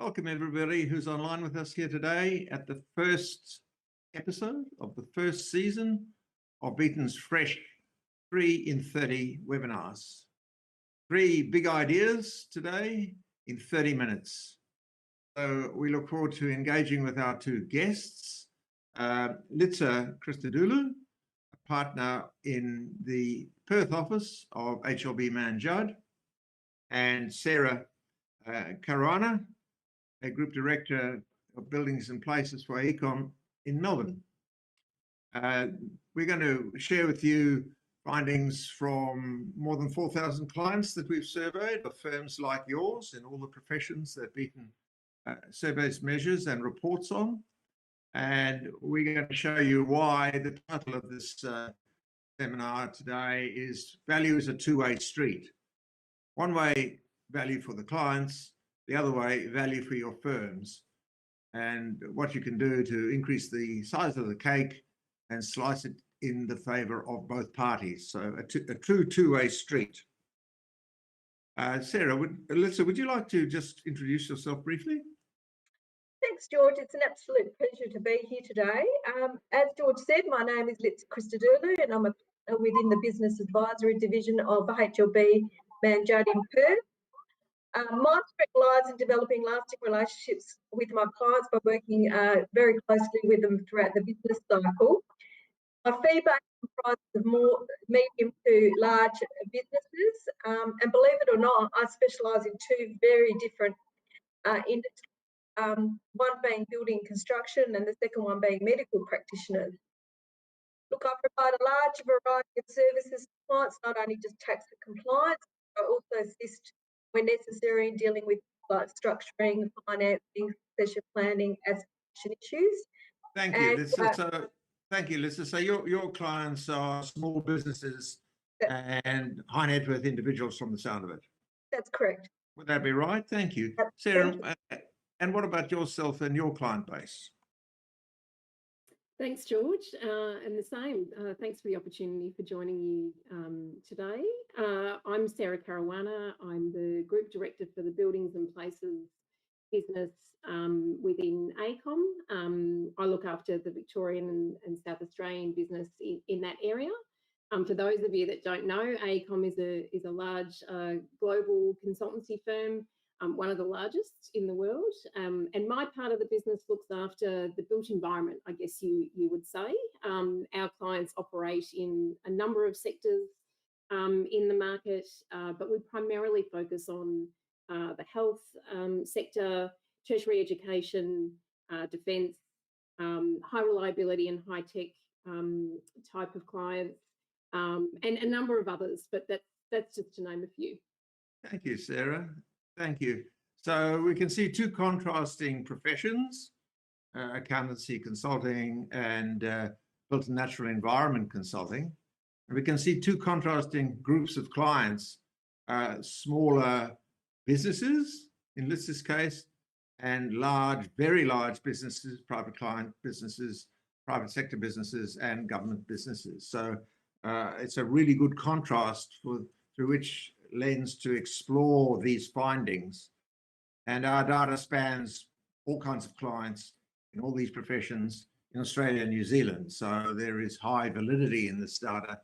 Welcome everybody who's online with us here today at the first episode of the first season of Beaton's fresh 3 in 30 webinars. 3 big ideas today in 30 minutes. So we look forward to engaging with our 2 guests, Litsa Christodulou, a partner in the Perth office of HLB Mann Judd, and Sarah Caruana, a Group Director of Buildings and Places for AECOM in Melbourne. We're going to share with you findings from more than 4,000 clients that we've surveyed of firms like yours in all the professions that Beaton surveys, measures and reports on. And we're going to show you why the title of this seminar today is Value is a Two-Way Street. One way, value for the clients, the other way, value for your firms, and what you can do to increase the size of the cake and slice it in the favour of both parties. So a true two-way street. Sarah, Litsa, would you like to just introduce yourself briefly? Thanks, George. It's an absolute pleasure to be here today. As George said, my name is Litsa Christodulou, and I'm within the Business Advisory Division of HLB Mann Judd in Perth. My strength lies in developing lasting relationships with my clients by working very closely with them throughout the business cycle. My fee base comprises of more medium to large businesses, and believe it or not, I specialise in 2 very different industries, one being building construction and the second one being medical practitioners. Look, I provide a large variety of services to clients, not only just tax and compliance, but I also assist when necessary in dealing with like structuring, financing, succession planning, asset issues. Thank you, Litsa. Thank you, Litsa. So your clients are small businesses and high net worth individuals from the sound of it. That's correct. Would that be right? Thank you. Sarah, and what about yourself and your client base? Thanks, George, and the same. Thanks for the opportunity for joining you today. I'm Sarah Caruana. I'm the Group Director for the Buildings and Places business within AECOM. I look after the Victorian and South Australian business in that area. For those of you that don't know, AECOM is a large global consultancy firm, one of the largest in the world, and my part of the business looks after the built environment, I guess you would say. Our clients operate in a number of sectors in the market, but we primarily focus on the health sector, tertiary education, defence, high reliability and high tech type of clients, and a number of others, but that's just to name a few. Thank you, Sarah. Thank you. So we can see 2 contrasting professions, accountancy consulting and built and natural environment consulting. And we can see 2 contrasting groups of clients, smaller businesses, in Litsa's case, and large, very large businesses, private client businesses, private sector businesses and government businesses. So it's a really good contrast through which lens to explore these findings. And our data spans all kinds of clients in all these professions in Australia and New Zealand. So there is high validity in this data,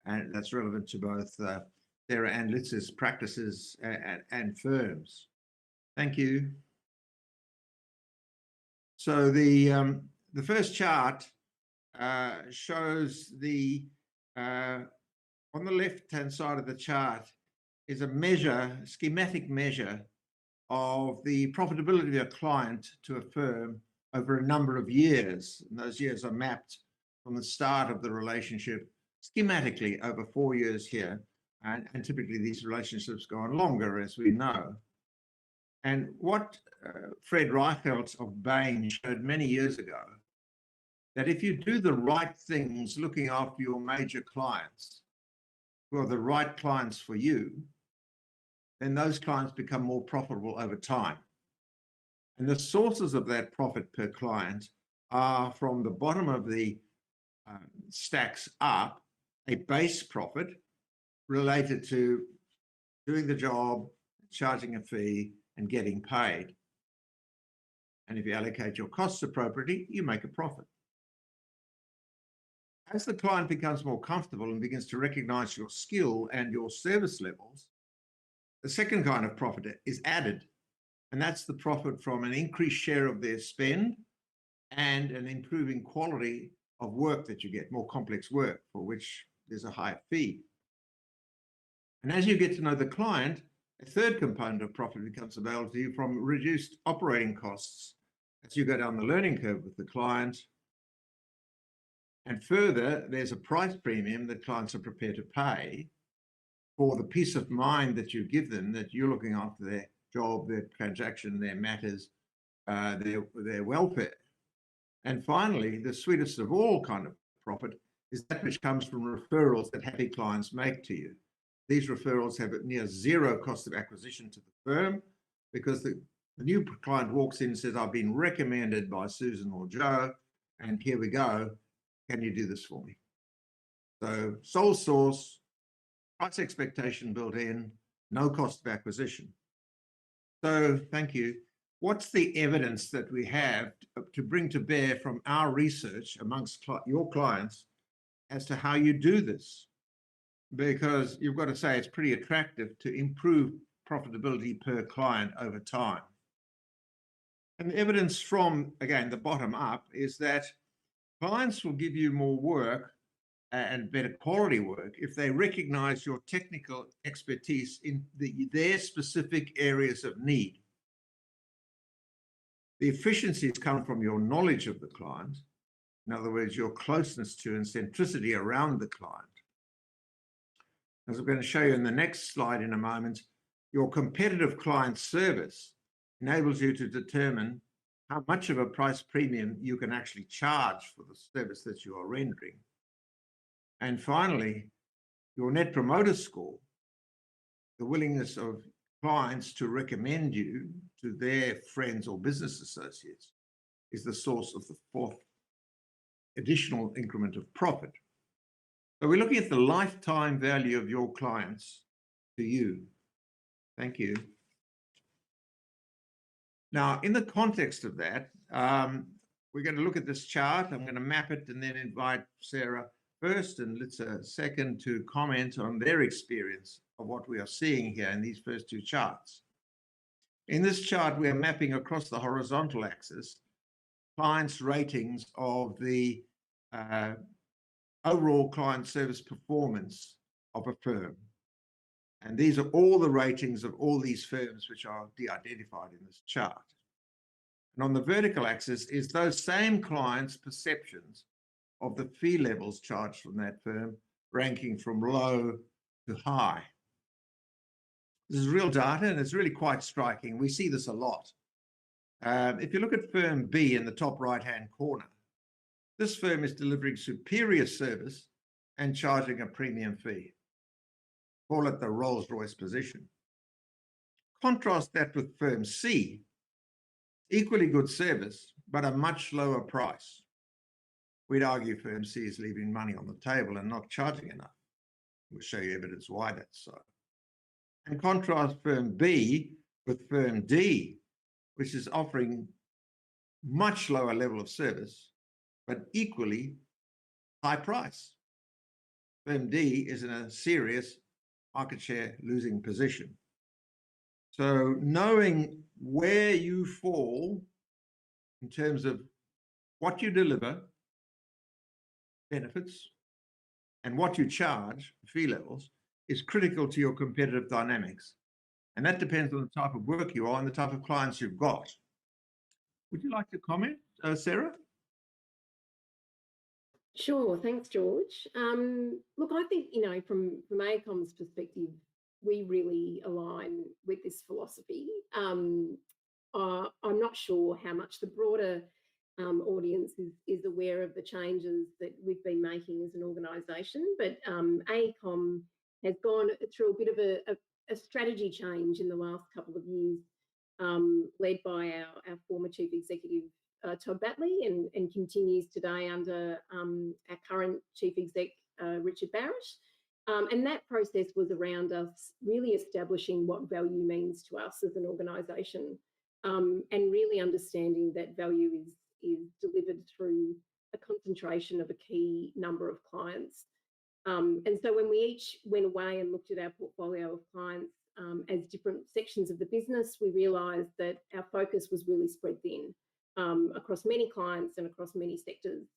and that's relevant to both Sarah and Litsa's practices and firms. Thank you. So the first chart shows on the left-hand side of the chart is a schematic measure of the profitability of a client to a firm over a number of years. And those years are mapped from the start of the relationship schematically over 4 years here. And typically these relationships go on longer, as we know. And what Fred Reichelt of Bain showed many years ago, that if you do the right things looking after your major clients, who are the right clients for you, then those clients become more profitable over time. And the sources of that profit per client are from the bottom of the stacks up, a base profit related to doing the job, charging a fee and getting paid. And if you allocate your costs appropriately, you make a profit. As the client becomes more comfortable and begins to recognize your skill and your service levels, the second kind of profit is added. And that's the profit from an increased share of their spend and an improving quality of work that you get, more complex work for which there's a higher fee. And as you get to know the client, a third component of profit becomes available to you from reduced operating costs as you go down the learning curve with the client. And further, there's a price premium that clients are prepared to pay for the peace of mind that you give them, that you're looking after their job, their transaction, their matters, their welfare. And finally, the sweetest of all kind of profit is that which comes from referrals that happy clients make to you. These referrals have a near zero cost of acquisition to the firm because the new client walks in and says, I've been recommended by Susan or Joe, and here we go. Can you do this for me? So sole source, price expectation built in, no cost of acquisition. So thank you. What's the evidence that we have to bring to bear from our research amongst your clients as to how you do this? Because you've got to say it's pretty attractive to improve profitability per client over time. And the evidence from, again, the bottom up is that clients will give you more work and better quality work if they recognize your technical expertise in their specific areas of need. The efficiencies come from your knowledge of the client. In other words, your closeness to and centricity around the client. As I'm going to show you in the next slide in a moment, your competitive client service enables you to determine how much of a price premium you can actually charge for the service that you are rendering. And finally, your Net Promoter Score, the willingness of clients to recommend you to their friends or business associates, is the source of the fourth additional increment of profit. So we're looking at the lifetime value of your clients to you. Thank you. Now, in the context of that, we're going to look at this chart. I'm going to map it and then invite Sarah first and Litsa second to comment on their experience of what we are seeing here in these first two charts. In this chart, we are mapping across the horizontal axis clients' ratings of the overall client service performance of a firm. And these are all the ratings of all these firms which are de-identified in this chart. And on the vertical axis is those same clients' perceptions of the fee levels charged from that firm, ranking from low to high. This is real data, and it's really quite striking. We see this a lot. If you look at firm B in the top right-hand corner, this firm is delivering superior service and charging a premium fee. Call it the Rolls-Royce position. Contrast that with firm C, equally good service, but a much lower price. We'd argue firm C is leaving money on the table and not charging enough. We'll show you evidence why that's so. And contrast firm B with firm D, which is offering much lower level of service, but equally high price. Firm D is in a serious market share losing position. So knowing where you fall in terms of what you deliver, benefits, and what you charge, fee levels, is critical to your competitive dynamics. And that depends on the type of work you are and the type of clients you've got. Would you like to comment, Sarah? Sure, thanks, George. Look, I think, from AECOM's perspective, we really align with this philosophy. I'm not sure how much the broader audience is aware of the changes that we've been making as an organisation, but AECOM has gone through a bit of a strategy change in the last couple of years, led by our former Chief Executive, Todd Batley, and continues today under our current Chief Exec, Richard Barrett. And that process was around us really establishing what value means to us as an organisation. and really understanding that value is delivered through a concentration of a key number of clients. And so when we each went away and looked at our portfolio of clients as different sections of the business, we realised that our focus was really spread thin across many clients and across many sectors.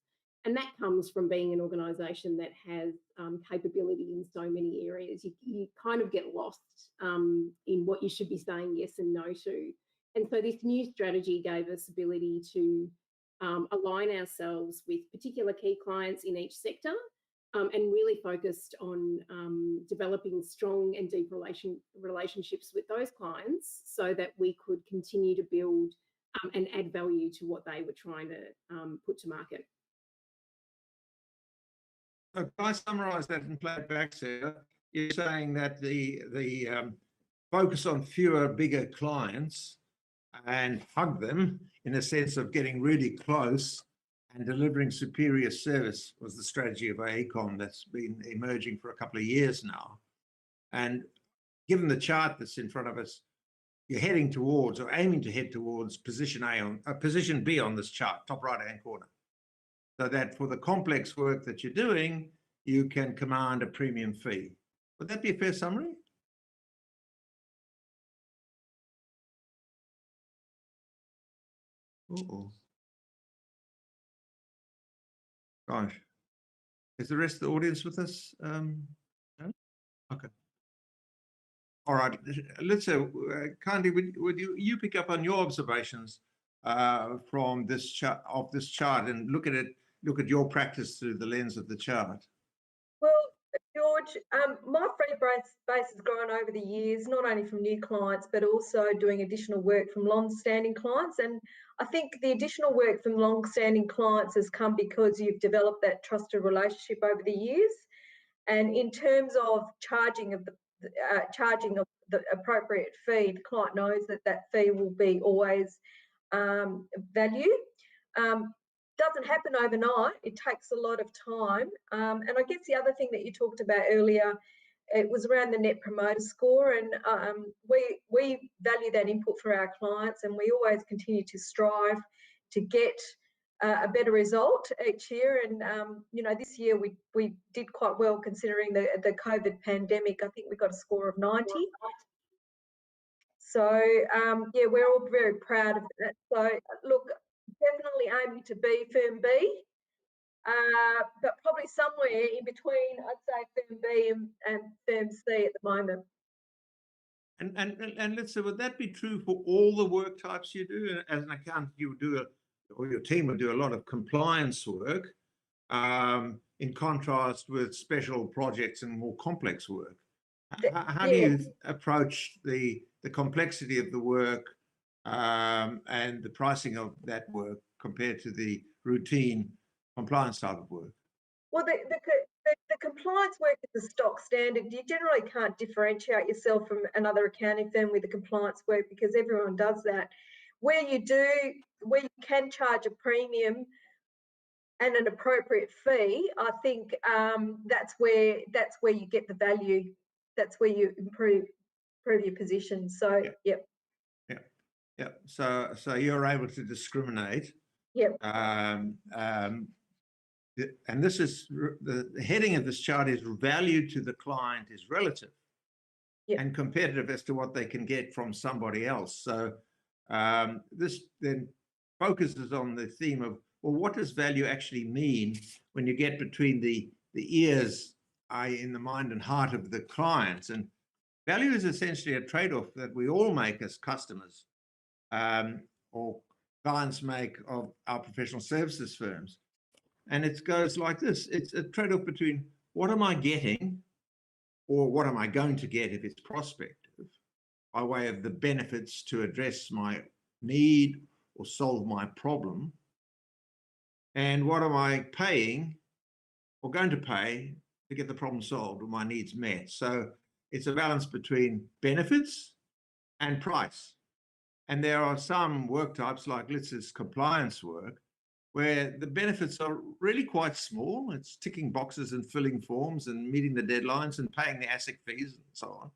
And that comes from being an organisation that has capability in so many areas. You kind of get lost in what you should be saying yes and no to. And so this new strategy gave us ability to align ourselves with particular key clients in each sector and really focused on developing strong and deep relationships with those clients so that we could continue to build and add value to what they were trying to put to market. So can I summarise that and play it back, Sarah? You're saying that the focus on fewer, bigger clients and hug them in a sense of getting really close and delivering superior service was the strategy of AECOM that's been emerging for a couple of years now. And given the chart that's in front of us, you're heading towards or aiming to head towards position position B on this chart, top right-hand corner. So that for the complex work that you're doing, you can command a premium fee. Would that be a fair summary? Uh-oh. Gosh. Is the rest of the audience with us? No? Okay. All right. Litsa, kindly, would you pick up on your observations from this chart and look at your practice through the lens of the chart? Well, George, my free base has grown over the years, not only from new clients, but also doing additional work from long-standing clients. And I think the additional work from long-standing clients has come because you've developed that trusted relationship over the years. And in terms of charging of the appropriate fee, the client knows that that fee will be always value. Doesn't happen overnight. It takes a lot of time. And I guess the other thing that you talked about earlier, it was around the Net Promoter Score, and we value that input for our clients, and we always continue to strive to get a better result each year. And you know, this year we did quite well considering the COVID pandemic. I think we got a score of 90. So yeah, we're all very proud of that. So look, definitely aiming to be firm B, but probably somewhere in between, I'd say firm B and firm C at the moment. And let's say, would that be true for all the work types you do? As an accountant, you would do or your team would do a lot of compliance work, in contrast with special projects and more complex work. How do you approach the complexity of the work and the pricing of that work compared to the routine compliance type of work? Well, the compliance work is a stock standard. You generally can't differentiate yourself from another accounting firm with the compliance work because everyone does that. Where you can charge a premium and an appropriate fee, I think that's where you get the value. That's where you improve your position. So yep. So you're able to discriminate. Yep. And this is the heading of this chart is value to the client is relative, and competitive as to what they can get from somebody else. So this then focuses on the theme of, well, what does value actually mean when you get between the ears, in the mind and heart of the clients? And value is essentially a trade-off that we all make as customers, or clients make of our professional services firms. And it goes like this. It's a trade-off between what am I getting or what am I going to get if it's prospective by way of the benefits to address my need or solve my problem, and what am I paying or going to pay to get the problem solved or my needs met. So it's a balance between benefits and price. And there are some work types like Litsa's compliance work where the benefits are really quite small. It's ticking boxes and filling forms and meeting the deadlines and paying the ASIC fees and so on.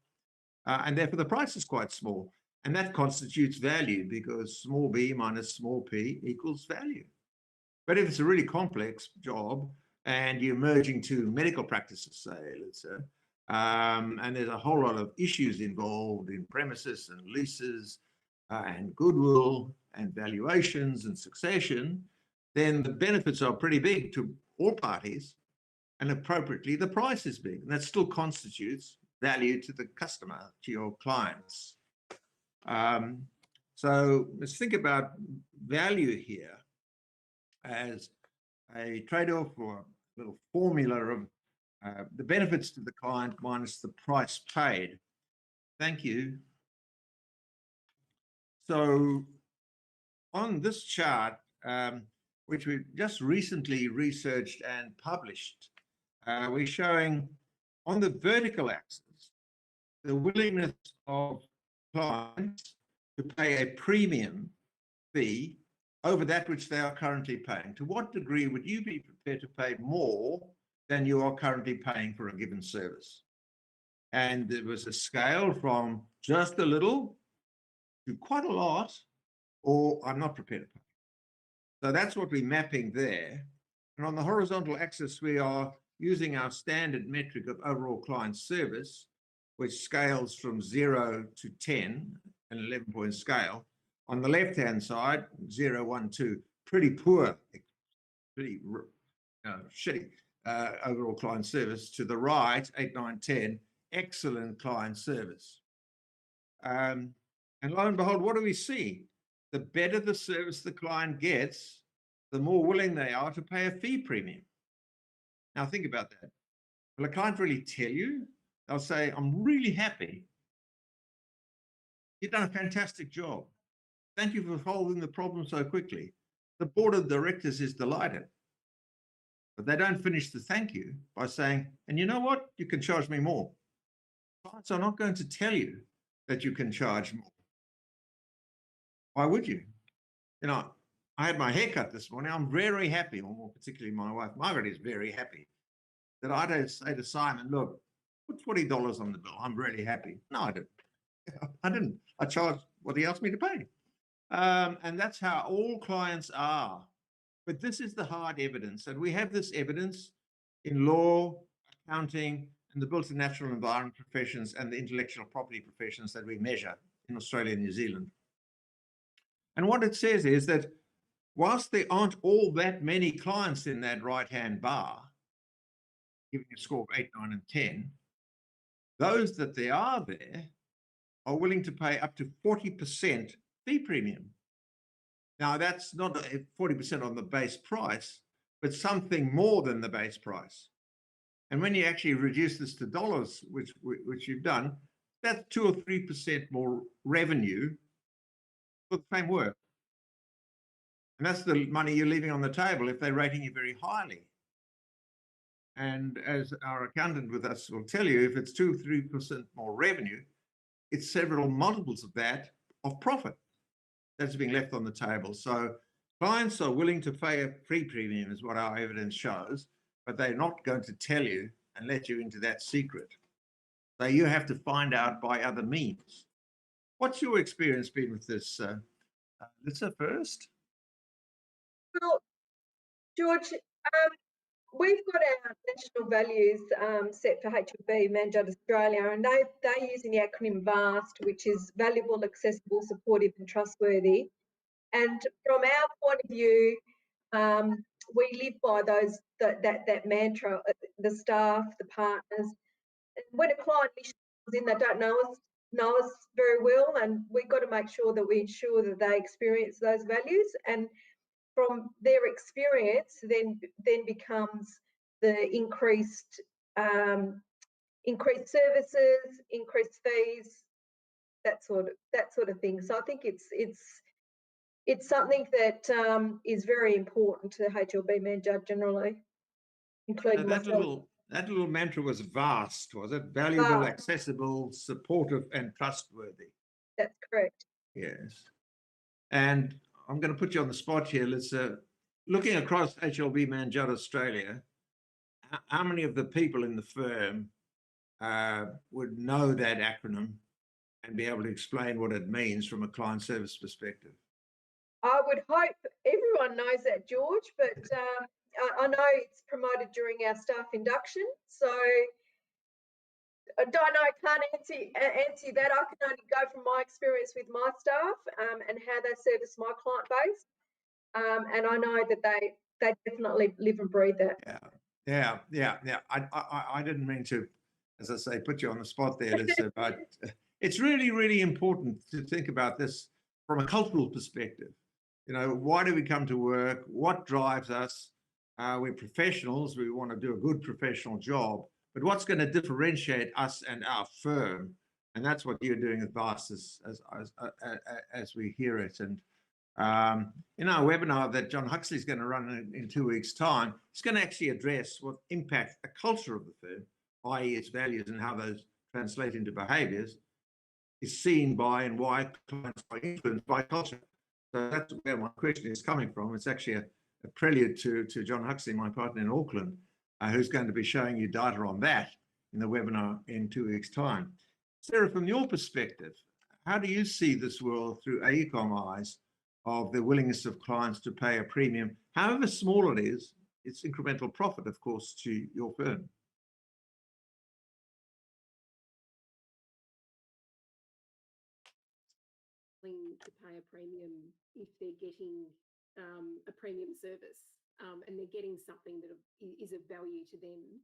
And therefore the price is quite small. And that constitutes value because small b minus small p equals value. But if it's a really complex job and you're merging two medical practices, say, let's say, and there's a whole lot of issues involved in premises and leases and goodwill and valuations and succession, then the benefits are pretty big to all parties, and appropriately the price is big, and that still constitutes value to the customer, to your clients. So let's think about value here as a trade-off or a little formula of the benefits to the client minus the price paid. Thank you. So on this chart, which we just recently researched and published, we're showing on the vertical axis the willingness of clients to pay a premium fee over that which they are currently paying. To what degree would you be prepared to pay more than you are currently paying for a given service? And there was a scale from just a little to quite a lot, or I'm not prepared to pay. So that's what we're mapping there. And on the horizontal axis, we are using our standard metric of overall client service, which scales from 0 to 10, an 11-point scale. On the left-hand side, 0, 1, 2, pretty poor, pretty shitty overall client service. To the right, 8, 9, 10, excellent client service. And lo and behold, what do we see? The better the service the client gets, the more willing they are to pay a fee premium. Now think about that. Will a client really tell you? They'll say, I'm really happy. You've done a fantastic job. Thank you for solving the problem so quickly. The board of directors is delighted. But they don't finish the thank you by saying, and you know what? You can charge me more. Clients are not going to tell you that you can charge more. Why would you? You know, I had my hair cut this morning. I'm very happy, or more particularly my wife, Margaret, is very happy that I don't say to Simon, look, put $40 on the bill. I'm really happy. No, I didn't. I didn't. I charged what he asked me to pay. And that's how all clients are. But this is the hard evidence. And we have this evidence in law, accounting, and the built and natural environment professions and the intellectual property professions that we measure in Australia and New Zealand. And what it says is that whilst there aren't all that many clients in that right-hand bar, giving a score of 8, 9, and 10, those that there are are willing to pay up to 40% fee premium. Now, that's not 40% on the base price, but something more than the base price. And when you actually reduce this to dollars, which you've done, that's 2 or 3% more revenue for the same work. And that's the money you're leaving on the table if they're rating you very highly. And as our accountant with us will tell you, if it's 2 or 3% more revenue, it's several multiples of that of profit that's being left on the table. So clients are willing to pay a fee premium is what our evidence shows, but they're not going to tell you and let you into that secret. So you have to find out by other means. What's your experience been with this? Litsa first. Well, George, we've got our national values set for HLB Mann Judd Australia, and they're using the acronym VAST, which is valuable, accessible, supportive, and trustworthy. And from our point of view, we live by that mantra. The staff, the partners. When a client comes in, they don't know us very well, and we've got to make sure that we ensure that they experience those values. And from their experience, then becomes the increased services, increased fees, that sort of thing. So I think it's something that is very important to HLB Mann Judd generally, including myself. That little mantra was VAST, was it? Valuable, accessible, supportive, and trustworthy. That's correct. Yes. And I'm going to put you on the spot here. Let's looking across HLB Mann Judd Australia, how many of the people in the firm would know that acronym and be able to explain what it means from a client service perspective. I would hope everyone knows that, George, but I know it's promoted during our staff induction. So I don't know, I can't answer that. I can only go from my experience with my staff and how they service my client base. And I know that they definitely live and breathe that. Yeah. I didn't mean to, as I say, put you on the spot there, Litsa, but it's really, really important to think about this from a cultural perspective. You know, why do we come to work? What drives us? We're professionals. We want to do a good professional job. But what's going to differentiate us and our firm? And that's what you're doing with VAST as we hear it. And in our webinar that John Huxley is going to run in 2 weeks' time, he's going to actually address what impacts the culture of the firm, i.e. its values and how those translate into behaviours, is seen by and why clients are influenced by culture. So that's where my question is coming from. It's actually a prelude to John Huxley, my partner in Auckland, who's going to be showing you data on that in the webinar in 2 weeks' time. Sarah, from your perspective, how do you see this world through AECOM eyes of the willingness of clients to pay a premium, however small it is? It's incremental profit, of course, to your firm. To pay a premium if they're getting a premium service and they're getting something that is of value to them.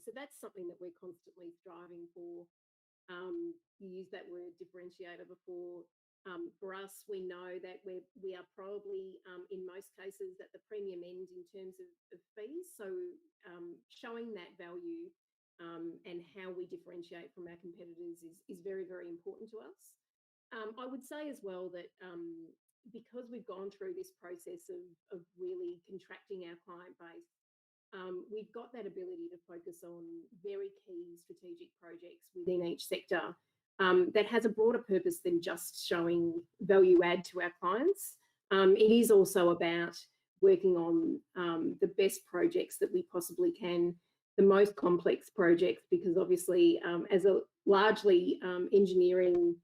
So that's something that we're constantly striving for. You used that word differentiator before. For us, we know that we are probably in most cases at the premium end in terms of fees. So showing that value and how we differentiate from our competitors is very, very important to us. I would say as well that because we've gone through this process of really contracting our client base, we've got that ability to focus on very key strategic projects within each sector that has a broader purpose than just showing value add to our clients. It is also about working on the best projects that we possibly can, the most complex projects, because obviously as a largely engineering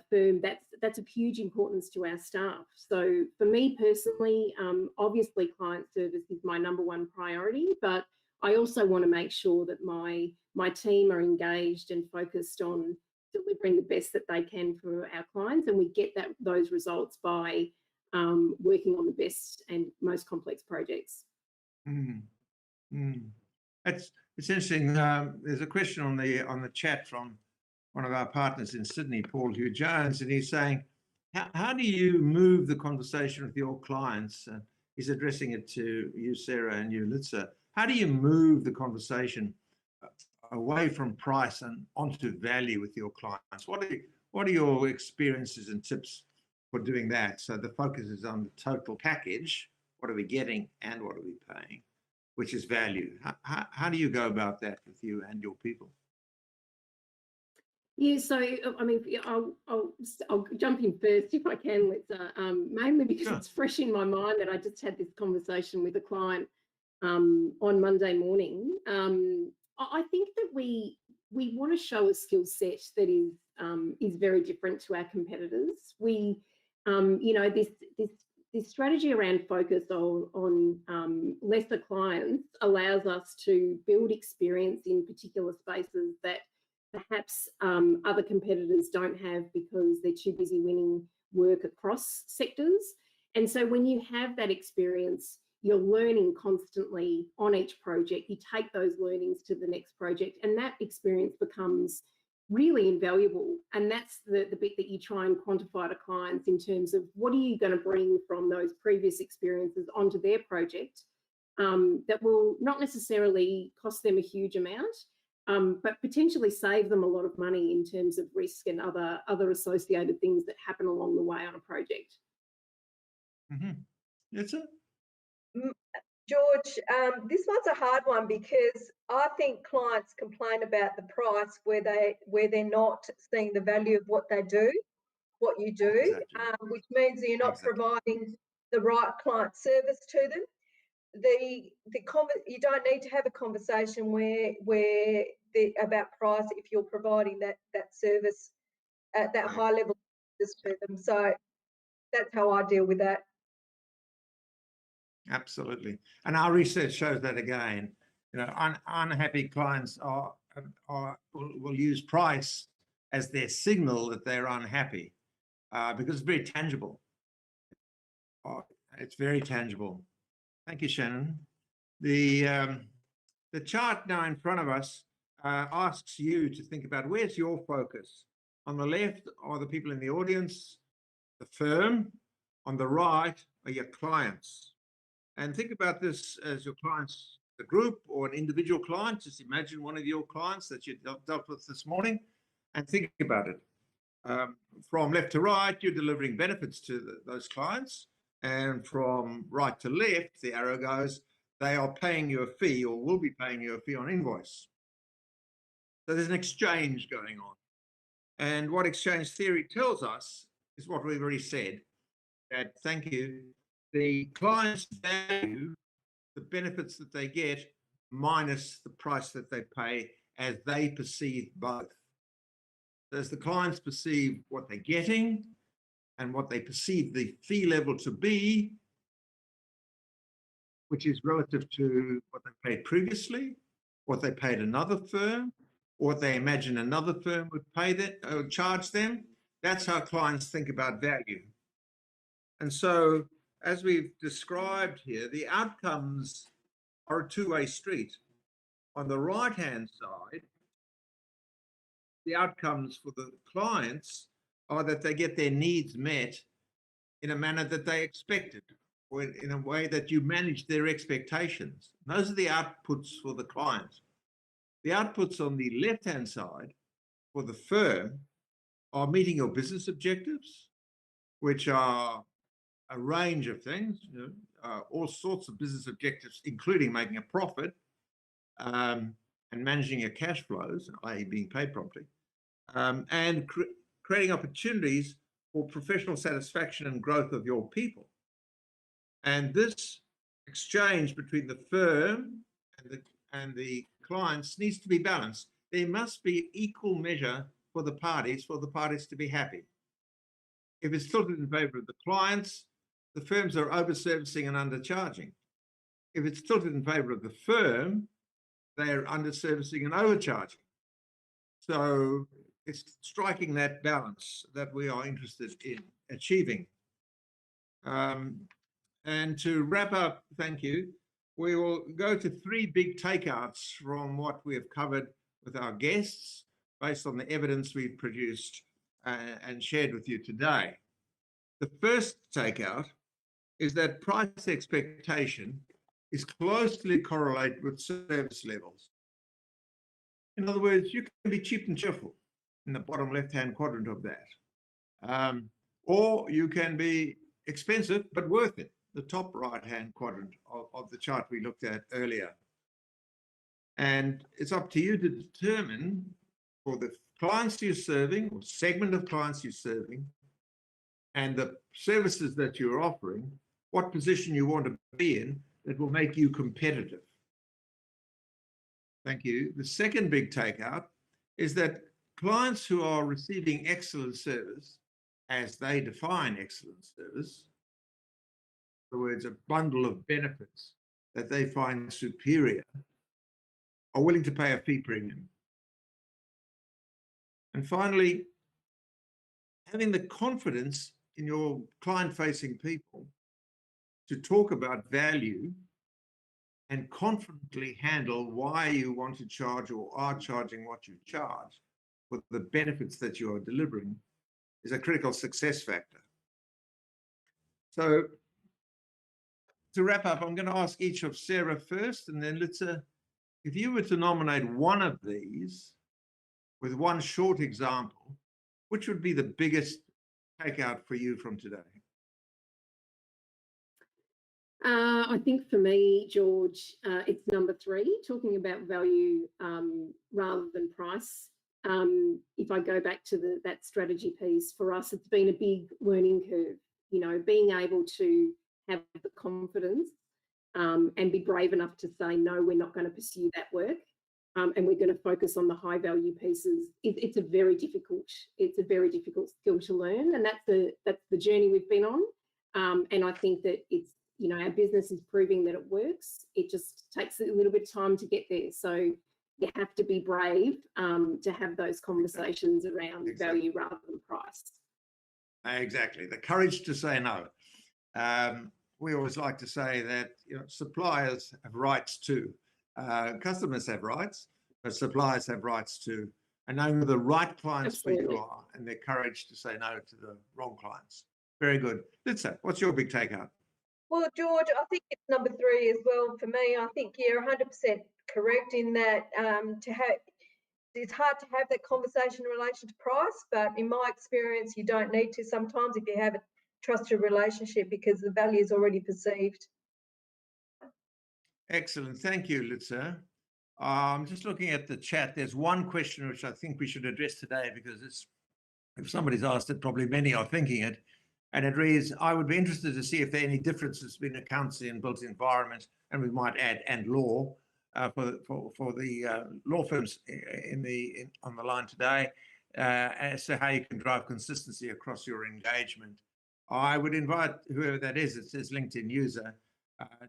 firm, that's of huge importance to our staff. So for me personally, obviously client service is my #1 priority, but I also want to make sure that my team are engaged and focused on delivering the best that they can for our clients, and we get those results by working on the best and most complex projects. It's interesting. There's a question on the chat from one of our partners in Sydney, Paul Hugh Jones, and he's saying, how do you move the conversation with your clients? He's addressing it to you, Sarah, and you, Litsa. How do you move the conversation away from price and onto value with your clients? What are your experiences and tips for doing that? So the focus is on the total package. What are we getting and what are we paying, which is value? How do you go about that with you and your people? Yeah, so I mean, I'll jump in first if I can, Litsa, mainly because it's fresh in my mind that I just had this conversation with a client on Monday morning. I think that we want to show a skill set that is very different to our competitors. We, you know, this strategy around focus on lesser clients allows us to build experience in particular spaces that perhaps other competitors don't have because they're too busy winning work across sectors. And so when you have that experience, you're learning constantly on each project. You take those learnings to the next project, and that experience becomes really invaluable. And that's the bit that you try and quantify to clients in terms of what are you going to bring from those previous experiences onto their project that will not necessarily cost them a huge amount, but potentially save them a lot of money in terms of risk and other associated things that happen along the way on a project. That's it. George, this one's a hard one because I think clients complain about the price where they're not seeing the value of what they do, what you do, exactly. Which means that you're not providing the right client service to them. You don't need to have a conversation about price if you're providing that service at that high level to them. So that's how I deal with that. Absolutely. And our research shows that again. You know, unhappy clients will use price as their signal that they're unhappy because it's very tangible. It's very tangible. Thank you, Shannon. The chart now in front of us asks you to think about where's your focus. On the left are the people in the audience, the firm. On the right are your clients. And think about this as your clients, the group or an individual client. Just imagine one of your clients that you dealt with this morning and think about it. From left to right, you're delivering benefits to those clients. And from right to left, the arrow goes, they are paying you a fee or will be paying you a fee on invoice. So there's an exchange going on. And what exchange theory tells us is what we've already said, that, thank you, the clients value the benefits that they get minus the price that they pay as they perceive both. So as the clients perceive what they're getting and what they perceive the fee level to be, which is relative to what they paid previously, what they paid another firm, or what they imagine another firm would pay that or charge them, that's how clients think about value. And so, as we've described here, the outcomes are a two-way street. On the right-hand side, the outcomes for the clients are that they get their needs met in a manner that they expected, or in a way that you manage their expectations. Those are the outputs for the client. The outputs on the left-hand side for the firm are meeting your business objectives, which are a range of things, all sorts of business objectives, including making a profit and managing your cash flows, i.e. being paid properly, and creating opportunities for professional satisfaction and growth of your people. And this exchange between the firm and the clients needs to be balanced. There must be equal measure for the parties to be happy. If it's tilted in favor of the clients, the firms are over-servicing and undercharging. If it's tilted in favor of the firm, they are under-servicing and overcharging. So it's striking that balance that we are interested in achieving. And to wrap up, thank you, we will go to three big takeouts from what we have covered with our guests based on the evidence we've produced and shared with you today. The first takeout is that price expectation is closely correlated with service levels. In other words, you can be cheap and cheerful in the bottom left-hand quadrant of that. Or you can be expensive but worth it, the top right-hand quadrant of the chart we looked at earlier. And it's up to you to determine for the clients you're serving or segment of clients you're serving and the services that you're offering, what position you want to be in that will make you competitive. Thank you. The second big takeout is that clients who are receiving excellent service, as they define excellent service, in other words, a bundle of benefits that they find superior, are willing to pay a fee premium. And finally, having the confidence in your client-facing people to talk about value and confidently handle why you want to charge or are charging what you charge for the benefits that you are delivering is a critical success factor. So to wrap up, I'm going to ask each of Sarah first and then Litsa, if you were to nominate one of these with one short example, which would be the biggest takeout for you from today? I think for me, George, it's number 3, talking about value rather than price. If I go back to that strategy piece, for us, it's been a big learning curve, you know, being able to have the confidence and be brave enough to say, no, we're not going to pursue that work. and we're going to focus on the high value pieces. It's a very difficult skill to learn, and that's the journey we've been on. And I think that it's, you know, our business is proving that it works. It just takes a little bit of time to get there. So you have to be brave to have those conversations around value rather than price. Exactly, the courage to say no. We always like to say that, you know, suppliers have rights too. Customers have rights, but suppliers have rights too. And knowing the right clients Absolutely. for you are, and their courage to say no to the wrong clients. Very good. Litsa, what's your big takeout? Well, George, I think it's number 3 as well for me. I think you're 100% correct in that it's hard to have that conversation in relation to price, but in my experience, you don't need to sometimes if you have a trusted relationship because the value is already perceived. Excellent. Thank you, Litsa. I'm just looking at the chat. There's one question which I think we should address today because it's, if somebody's asked it, probably many are thinking it. And it reads, I would be interested to see if there are any differences between accountancy and built environment, and we might add, and law, for the law firms on the line today, as to how you can drive consistency across your engagement. I would invite whoever that is, it says LinkedIn user,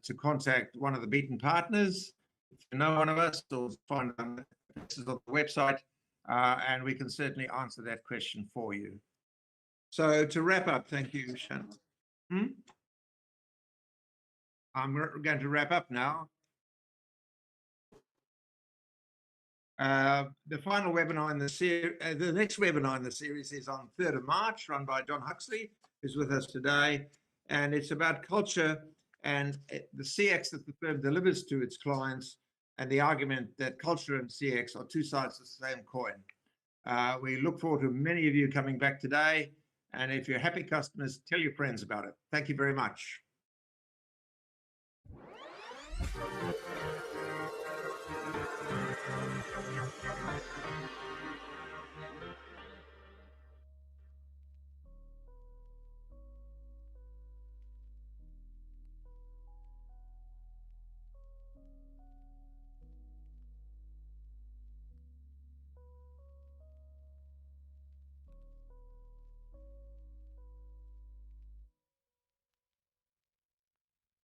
to contact one of the Beaton partners, if you know one of us, or find on the website, and we can certainly answer that question for you. So to wrap up, thank you, Shannon. I'm going to wrap up now. The final webinar in the series, the next webinar in the series is on 3rd of March, run by John Huxley, who's with us today. And it's about culture and the CX that the firm delivers to its clients, and the argument that culture and CX are two sides of the same coin. We look forward to many of you coming back today. And if you're happy customers, tell your friends about it. Thank you very much.